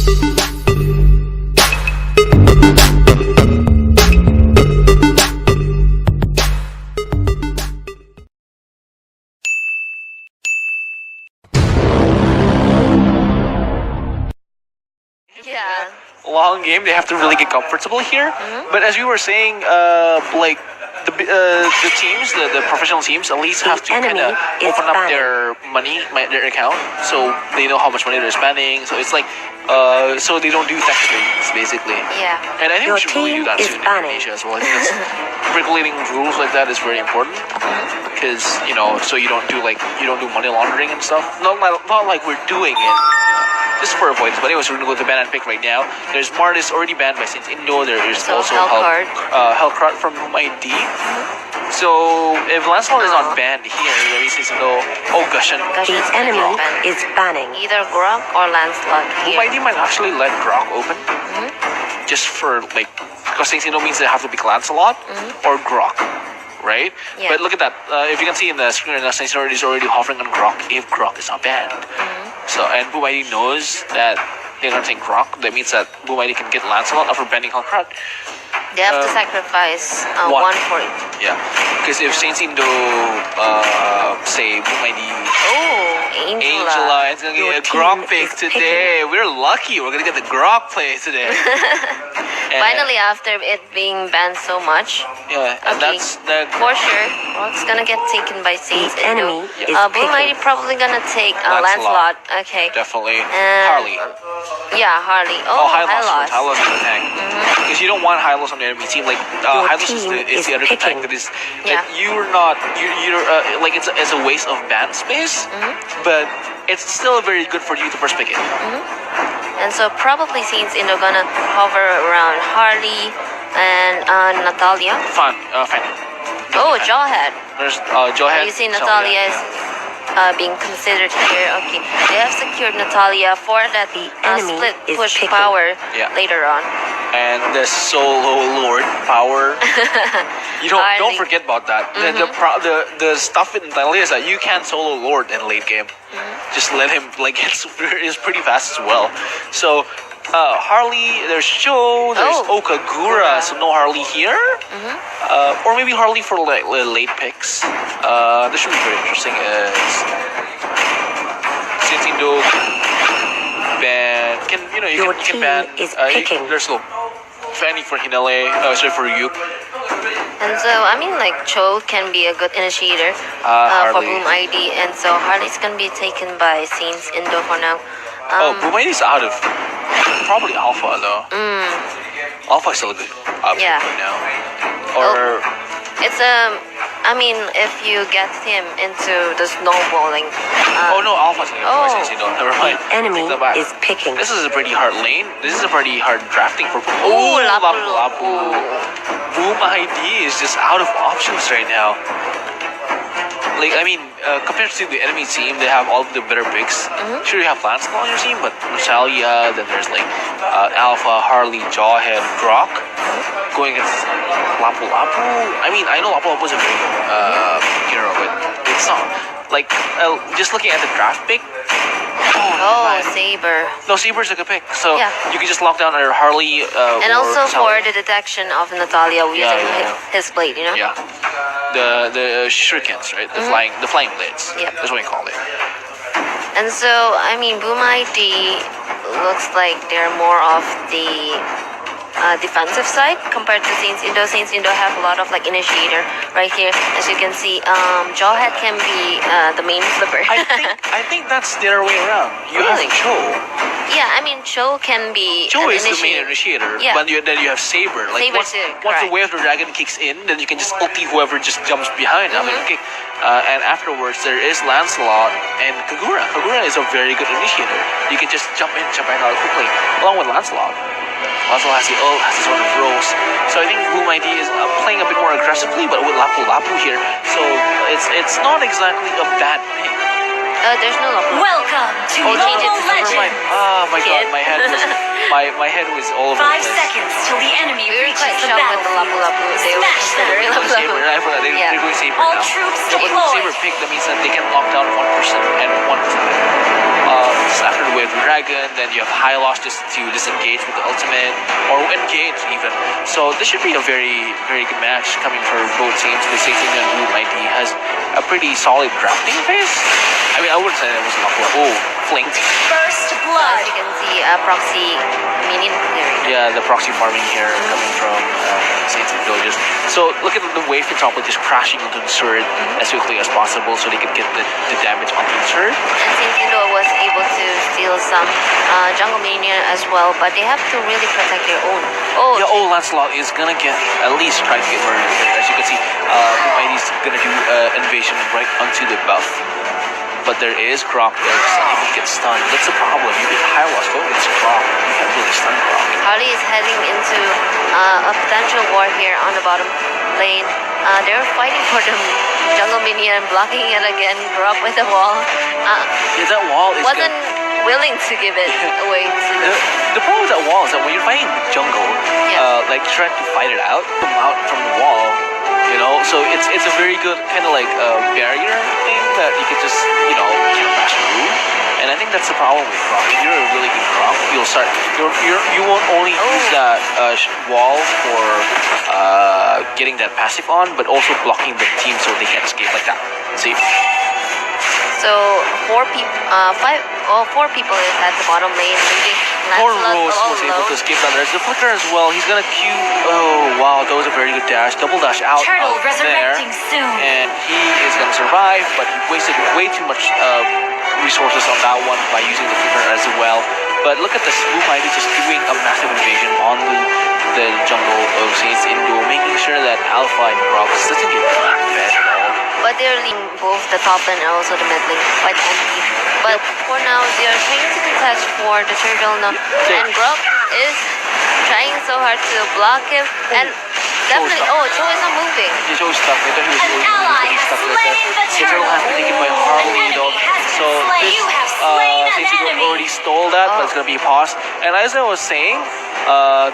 Yeah. Long game, they have to really get comfortable here. But as we were saying, like the teams, the professional teams, at least have to kind of open up their money, their account, so they know how much money they're spending. So it's like, so they don't do theft trades, basically. Yeah. And I think we should really do that too in Indonesia as well. I think that's regulating rules like that is very important because so you don't do money laundering and stuff. Not like we're doing it. Just for avoidance. But anyways, we're gonna go to ban and pick right now. There's Martis already banned by Saintsindo. There is also Hellcart from ID. So if Lancelot is not banned here, that means Saintsindo. Oh, Gushan. The enemy is banning either Grok or Lancelot here. ID might actually let Grok open. Just for because Saintsindo means they have to pick Lancelot or Grok. Right? Yeah. But look at that. If you can see in the screen, Saintsindo is already hovering on Grok if Grok is not banned. So, and Boom ID knows that they're going to take Grok. That means that Boom ID can get Lancelot after banning Hellcrat. They have to sacrifice one for it. Yeah. Because if Saintsindo, say, Boom ID... Oh, Angela is going to get a Grok pick today. We're lucky. We're going to get the Grok play today. Finally, after it being banned so much. Yeah, and that's the... For sure, Grok's going to get taken by Saintsindo. Boom ID probably going to take Lancelot. Okay. Definitely. Harley. Yeah, Harley. Oh, Hylos. Hylos can attack. Because you don't want Hylos on the enemy team. Like, Hylos is the other attack that is... Yeah. You're not... You're like, it's a waste of ban space. But it's still very good for you to first pick it. And so probably Saintsindo gonna hover around Harley and Natalia. Fine. Oh, Jawhead. There's Jawhead. You see Natalia is being considered here. Okay, they have secured Natalia for that split push power later on. And the solo lord power. You don't forget about that. The stuff with Natalia is that you can't solo lord in late game. Just let him it's pretty fast as well. So Harley, there's Joe, there's Okagura, so no Harley here. Or maybe Harley for late picks. This should be very interesting. Saintsindo ban you can ban there's no Fanny for Hinale, sorry for Ryuk. And so I mean Cho can be a good initiator for Boom ID, and so Harley's gonna be taken by Saintsindo for now. Boom ID's out of probably Alpha though. Alpha is still a good option right now. Or it's I mean, if you get him into the snowballing. Alpha's going to Saintsindo. Never mind. enemy is picking. This is a pretty hard lane. This is a pretty hard drafting for Boom. Lapu. Boom ID is just out of options right now. Like, I mean, compared to the enemy team, they have all the better picks. Sure, you have Lancelot on your team, but Natalia, then there's Alpha, Harley, Jawhead, Grok. Going against Lapu. I mean, I know Lapu is a very good hero, but it's not. Like, just looking at the draft pick. Saber. No, Saber's a good pick. So you can just lock down either Harley and or also Sally. for the detection of Natalia using his blade, Yeah. The shurikens, right? The flying blades. Yep. That's what we call it. And so, I mean, Boom ID looks like they're more of the defensive side compared to Saintsindo. Saintsindo have a lot of initiator right here. As you can see, Jawhead can be the main flipper. I think that's the other way around. You have Cho. Yeah, I mean, Cho can be Cho is the main initiator, but then you have Saber. Like once the wave of the dragon kicks in, then you can just ulti whoever just jumps behind. And afterwards there is Lancelot and Kagura. Kagura is a very good initiator. You can just jump in out quickly, along with Lancelot. Lancelot has his own roles. So I think Boom ID is playing a bit more aggressively, but with Lapu here. So it's not exactly a bad pick. There's no Lapu. Welcome to Legends. Oh my god, my head was... my head was all over 5 the place. seconds till the enemy We were reaches quite the shocked with the Lapu battlefield. Lapu. They were Smash them. very Lapu Saber, Lapu. I forgot, Yeah. they're going Saber All now. troops Yeah, but with deployed. Saber pick, that means that they can lock down one person at one time. Just after the wave of dragon, then you have high loss just to disengage with the ultimate, or engage even. So this should be a very, very good match coming for both teams. The Saintsindo and Boom ID has a pretty solid drafting phase. I mean, I wouldn't say that was Lapu Lapu. Oh, flanked. First As blood. you can see, proxy minion clearing. Yeah, the proxy farming here coming from Saintsindo. Just so look at the wave control just crashing into the turret as quickly as possible, so they can get the damage onto the turret. And Saintsindo was able to steal some jungle minion as well, but they have to really protect their own. Oh, Yeah, oh, Lancelot is gonna get at least try to get murdered here. As you can see, Boom is gonna do invasion right onto the buff. But there is Grok there, does not even get stunned. That's the problem. You get high loss, go against Grok. You can't really stun Grok. Harley is heading into a potential war here on the bottom lane. They're fighting for the jungle minion, blocking it again. Grok with the wall. Yeah, that wall is Wasn't willing to give it away to them. the problem with that wall is that when you're fighting the jungle, Yeah. like trying to fight it out, come out from the wall, you know. So it's a very good kind of like barrier thing that you can just kind of pass through. And I think that's the problem with Grok. If you're a really good Grok, you'll start. You won't only use that wall for getting that passive on, but also blocking the team so they can't escape like that. See? So four people is at the bottom lane, leaving Poor Lancelot Rose all was able alone. to escape down. There's the flicker as well. He's gonna Q. Oh wow, that was a very good dash. Double dash out Turtle of there, resurrecting soon. and he is gonna survive. But he wasted way too much resources on that one by using the flicker as well. But look at this, Boom ID just doing a massive invasion on the jungle of Saintsindo, making sure that Alpha and Grok doesn't get fed at all. But they're leaving both the top lane and also the mid lane quite empty. But for now, they are trying to contest for the turtle now. And Grok is trying so hard to block him. And definitely, Cho is not moving. He's always stuck. I thought he was An always ally really has stuck like slain that. the The turtle has been taken by Harley, An enemy has been So slain. this You have slain an Saintsindo enemy. already stole that, but it's gonna be a pause. And as I was saying,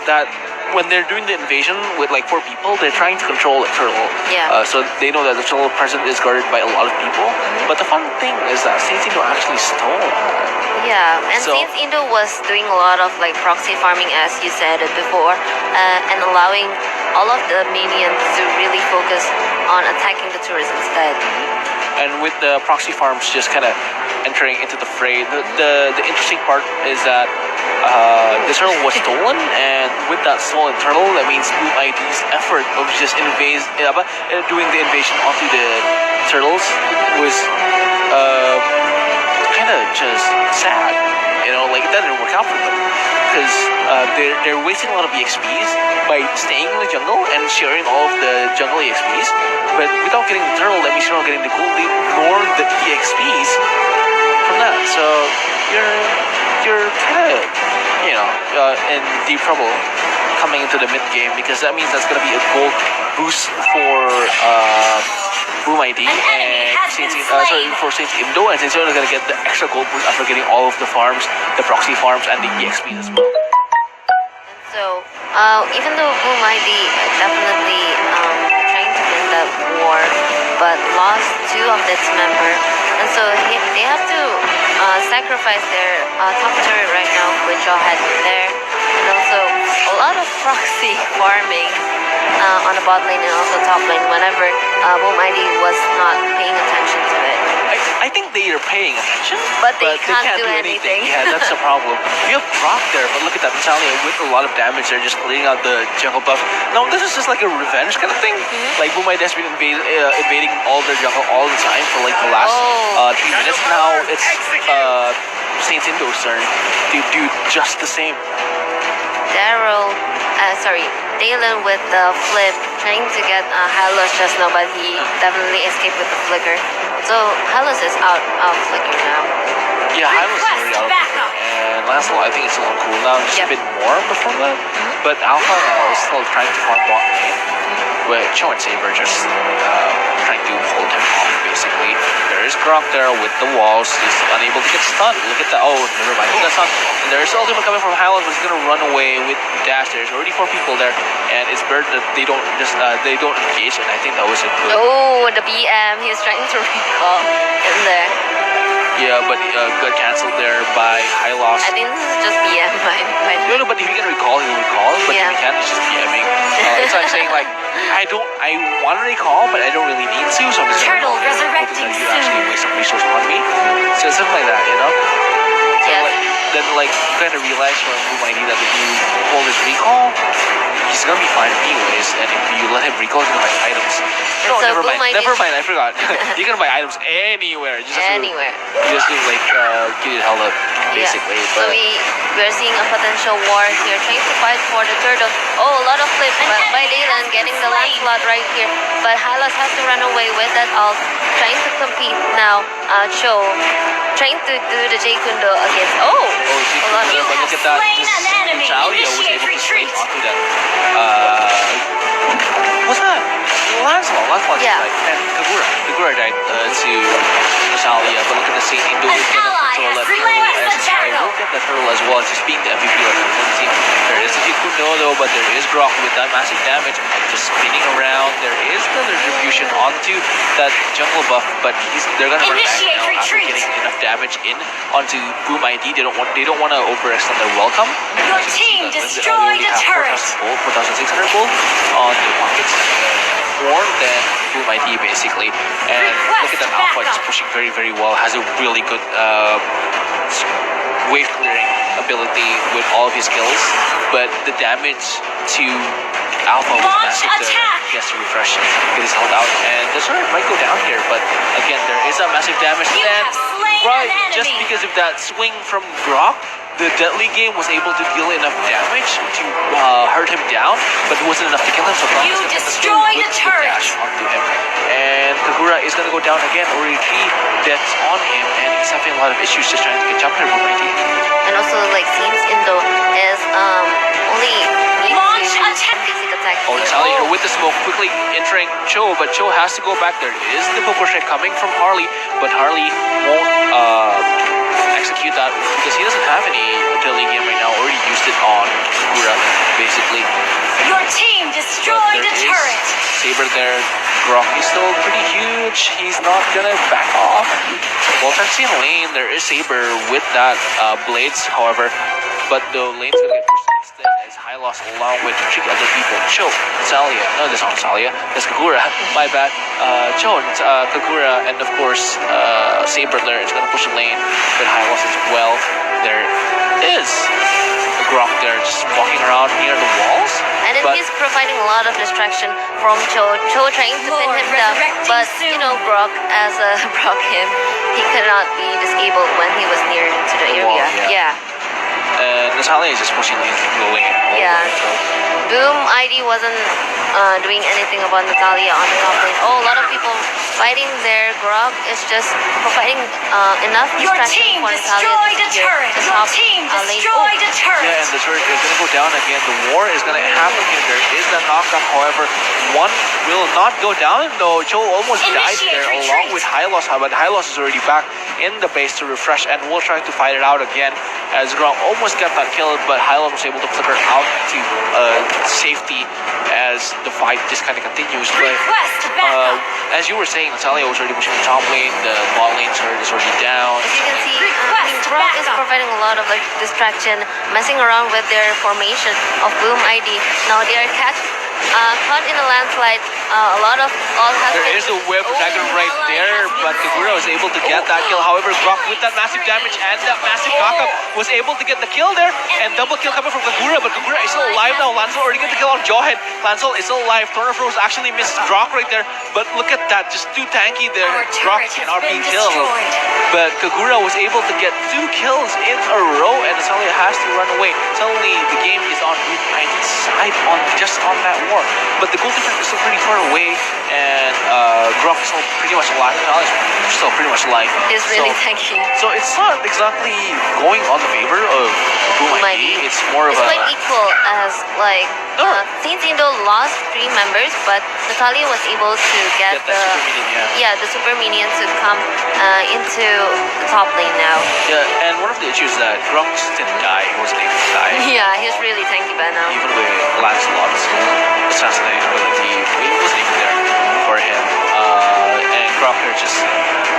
that when they're doing the invasion with like 4 people, they're trying to control the turtle. Yeah. So they know that the turtle present is guarded by a lot of people. But the fun thing is that Saintsindo actually stole that. Yeah, and So- Saintsindo was doing a lot of like proxy farming, as you said it before, and allowing all of the minions to really focus on attacking the turrets instead. And with the proxy farms just kind of entering into the fray, the interesting part is that the turtle was stolen, and with that stolen turtle, that means Boom ID's effort of just doing the invasion onto the turtles was kind of just sad. Like that didn't work out for them because they're wasting a lot of EXPs by staying in the jungle and sharing all of the jungle EXPs. But without getting the turtle, that means you're not getting the gold nor the EXPs from that. So you're kind of in deep trouble coming into the mid game, because that means that's gonna be a gold boost for Boom ID and for Saintsindo, and Saintsindo is gonna get the extra gold boost after getting all of the farms, the proxy farms, and the EXPs as well. So, even though Boom ID definitely trying to win that war, but lost 2 of its members, and so they have to sacrifice their top turret right now, which all had there, and also a lot of proxy farming on the bot lane and also top lane whenever Boom ID was not paying attention to it. I think they are paying attention, But they can't do anything. Yeah, that's the problem. You have Brock there, but look at that Natalia with a lot of damage. They're just clearing out the jungle buff. No, this is just like a revenge kind of thing. Like Boom ID has been invading all their jungle all the time for like the last 3 minutes. Now it's Saintsindo's turn to do just the same. Dalen with the flip, trying to get Hylos just now, but he definitely escaped with the flicker. So Hylos is out of flicker now. Yeah, I was already out of flicker. And Lancelot, I think it's still on cooldown, just a bit more before that. But Alpha is still trying to farm bot lane. But Cho and Saber just trying to hold him off, basically. There is Grok there with the walls. He's unable to get stunned. Look at that. Oh, never mind. He got stunned. And there's ultimate coming from Highland, but he's going to run away with Dash. There's already 4 people there, and it's better that they don't engage, and I think that was a good... Oh, the BM. He was trying to recall in there. Yeah, but got cancelled there by High Loss. I think this is just BM. No, but if he can recall, he'll recall. But Yeah. if he can't, he's just BMing. It's like saying, like, I want to recall, but I don't really need to, so I'm just going to Turtle recall. resurrecting You actually soon. waste some resource on me. So something like that, you know? So, Yeah. then, like, you kind of realize from Boom ID that if you hold his recall, he's going to be fine anyways. And if you let him recall, he's going to buy items. No, so never Boom mind. ID Never mind, I forgot. You can buy items anywhere. You just have to- Anywhere. you just to, like, get it held up, basically. Yeah. So But we're seeing a potential war here, trying to fight for the turtle. Oh, a lot of flips by Daylan, getting the Lancelot right here. But Hylas has to run away with that ult, trying to compete now. Cho, trying to do the J-Kundo against... Oh, a lot but of... look at that. slain Just an enemy. Natalia was Initiate able to retreat. switch onto that. What's that? Lancelot. Lancelot Yeah. died. And Kagura died to Natalia. But look at the Saintsindo An is going to ally control has that relinquished turtle. the As I battle. will get that turtle as well. Just being the MVP of the team. There is a J-Kundo though, but there is Grok with that massive damage. Just spinning around. There is the distribution onto that jungle buff, but they're going to run back Initiate now after retreat. getting enough damage in onto Boom ID. They don't want to overextend their welcome. Your team destroyed a turret. 4,600 gold on the pockets. More than Boom ID, basically. And look at that Alpha just pushing very, very well. Has a really good wave clearing ability with all of his skills. But the damage to Alpha was Launch massive there. attack. He has to refresh and get his health out. And the turret might go down here, but again, there is a massive damage. You And have slain right, an just enemy. because of that swing from Grok, the deadly game was able to deal enough damage to hurt him down, but it wasn't enough to kill him. So Grok You is gonna have to destroyed throw a good turret. dash onto him. And Kagura is going to go down again. Already 3 deaths on him, and he's having a lot of issues just trying to catch up here with my team. And also, like, Saintsindo is only needs Launch to use attack. basic attack. Oh, Natalia here with the smoke, quickly entering Cho, but Cho has to go back. There is the poker strike coming from Harley, but Harley won't execute that because he doesn't have any utility game right now. Already used it on Kagura, basically. Your team But destroyed there a is turret. Saber there. Grok is still pretty huge. He's not gonna back off. Well, touching lane, there is Saber with that blades, however, but the lane's gonna get pushed instead as High Loss along with 3 other people. Cho, Salia, no, that's not Salia, that's Kagura, my bad. Cho, Kagura, and of course, Saber there is gonna push the lane with High Loss as well. There is a Grok there just walking around near the walls. And then but he's providing a lot of distraction from Cho. Cho trying to pin Lord, him down. resurrecting But, soon. you know, Grok, as a Brock him, he cannot be disabled when he was near to the The wall, area. yeah. And Natalia is just pushing lanes and going. Yeah. Boom ID wasn't doing anything about Natalia on the top lane. Oh, a lot of people fighting there. Grok is just providing enough Your distraction team for Natalia destroyed to a secure turret. the Your top team lane. destroyed a Yeah, turret. and the turret is going to go down again. The war is going to happen here. There is that knockup, however, one will not go down, though. Cho almost died Initiate there retreat. along with High Loss, but High Loss is already back in the base to refresh and will try to fight it out again as Grok almost got that kill, but High Loss was able to flicker out to safety as the fight just kind of continues. But Request backup. as you were saying, Natalia was already pushing the top lane, the bot lane turret is already down. As you can see, Request Grok is backup. providing a lot of like distraction, messing around with their formation of Boom ID. Now they are caught in a landslide. A lot of all has There been is a web Oh, dragon right there, but Kagura was able to get that kill. However, Grok with that massive damage and that massive knockup was able to get the kill there, and double kill coming from Kagura, but Kagura is still alive now. Lancel already got the kill on Jawhead. Lancel is still alive. Tornado Froze actually missed Grok right there, but look at that, just too tanky there. Our Grok turret has cannot be been killed. destroyed. But Kagura was able to get 2 kills in a row, and Natalia has to run away. Suddenly, the game is on Group 90's side just on that war. But the goal difference is still pretty far away, and Grok is still pretty much alive. Natalia is still pretty much alive. is really tanky. So it's not exactly going on the favor of Boom ID. it's more of It's a... quite equal as like No. Saintsindo lost 3 members, but Natalia was able to get Get that super minion, yeah. the super minion to come into the top lane now. Yeah, and one of the issues is that Grok just didn't die. He wasn't able to die. Yeah, he's really tanky by now. Even with Lancelot's assassination ability, it wasn't even there for him. And Grok here just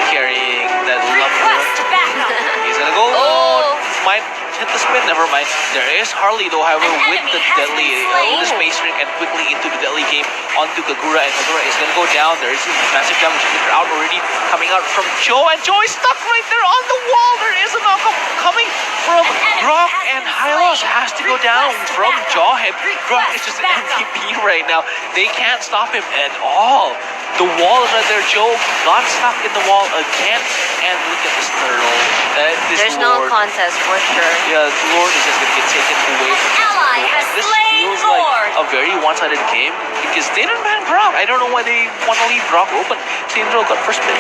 carrying that lumber. Request to back up. He's gonna go. Oh. Might hit the spin. Never mind. There is Harley though. However, An with enemy the has deadly, been slain. with the space ring and quickly into the deadly game onto Kagura, and Kagura is gonna go down. There is a massive damage out already coming out from Joe, and Joe is stuck right there on the wall. There is a knockup coming from Grok, and Hylos has to go down from Jawhead. Grok is just an MVP right now. They can't stop him at all. The wall is right there. Joe got stuck in the wall again, and look at this turtle. This There's no Lord. contest for sure. Yeah, the Lord is just gonna get taken away from Ally Saintsindo. has And this slain feels Lord. like a very one-sided game because they didn't ban Grok. I don't know why they want to leave Grok open. Saintsindo got first pick.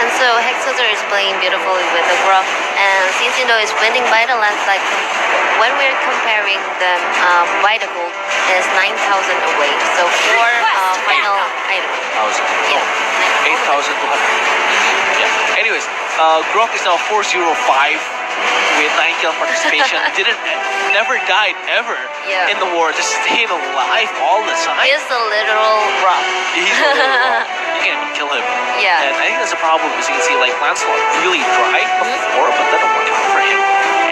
And so Hexilter is playing beautifully with the Grok, and Saintsindo is winning by the landslide. When we're comparing them, by the gold is 9,000 away. So for final item. 8,200. Yeah. 8,200. Yeah. Anyways, Grok is now 405 with 9 kill participation. Never died ever Yeah. in the war. Just stayed alive all the time. He is the literal rock. He's a little wrong. You can't even kill him. Yeah. And I think that's a problem, as you can see, like Lancelot really tried before, but that didn't work out for him.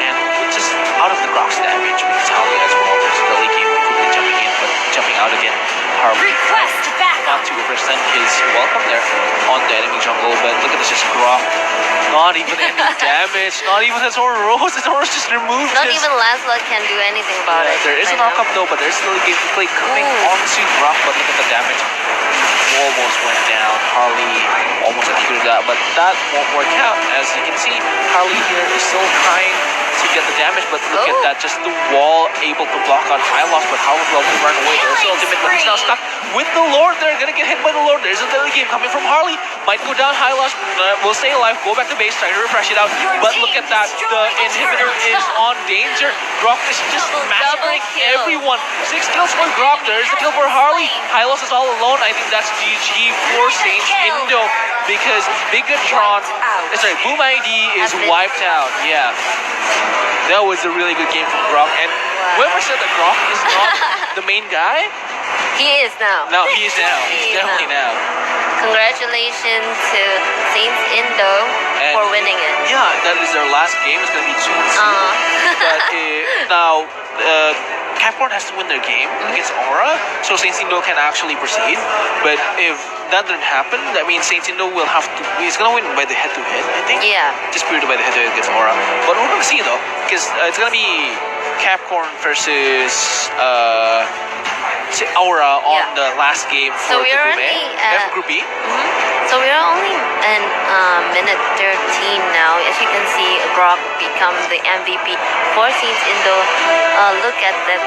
And it's just out of the Grok's damage because Holly as well. There's a delay game quickly jumping in, but jumping out again. Harley Request to back not up. to overextend his welcome there on the enemy jungle, but look at this, just Grok. Not even any damage, not even his Rose. His Rose just removed Not his... even Lancelot can do anything about it. There is a right now. knockup though, but there's still a game play coming onto Grok, but look at the damage. Almost went down. Harley almost executed that, but that won't work out. As you can see, Harley here is still trying to get the damage, but look at that, just the wall able to block out Hylos, but Hylos will run away. There's the ultimate, but he's now stuck with the Lord. They're gonna get hit by the Lord. There's a deadly game coming from Harley. Might go down. Hylos will stay alive, go back to base, try to refresh it out. But look at that, the inhibitor is on danger. Grok is just massacring kill. everyone. 6 kills for Grok. There's the kill for Harley. Hylos is all alone. I think that's GG for Saintsindo because Bigatron, sorry, Boom ID is wiped out. Yeah. That was a really good game from Grok. And whoever said that Grok is not the main guy, He is now. now he is now. He's definitely now. Congratulations to Saintsindo And- for winning it. Yeah, that is their last game. It's going to be 2-2. But now, Capricorn has to win their game against Aura, so Saintsindo can actually proceed. But if that didn't happen, that means Saintsindo will have to... He's going to win by the head-to-head, I think. Yeah. Just purely by the head-to-head against Aura. But we're going to see, though, because it's going to be Capricorn versus Aura on the last game So for we're Group only A. at- Group B. So we're only in minute 13 now. As you can see, Grok become the MVP for Saintsindo. Look at that.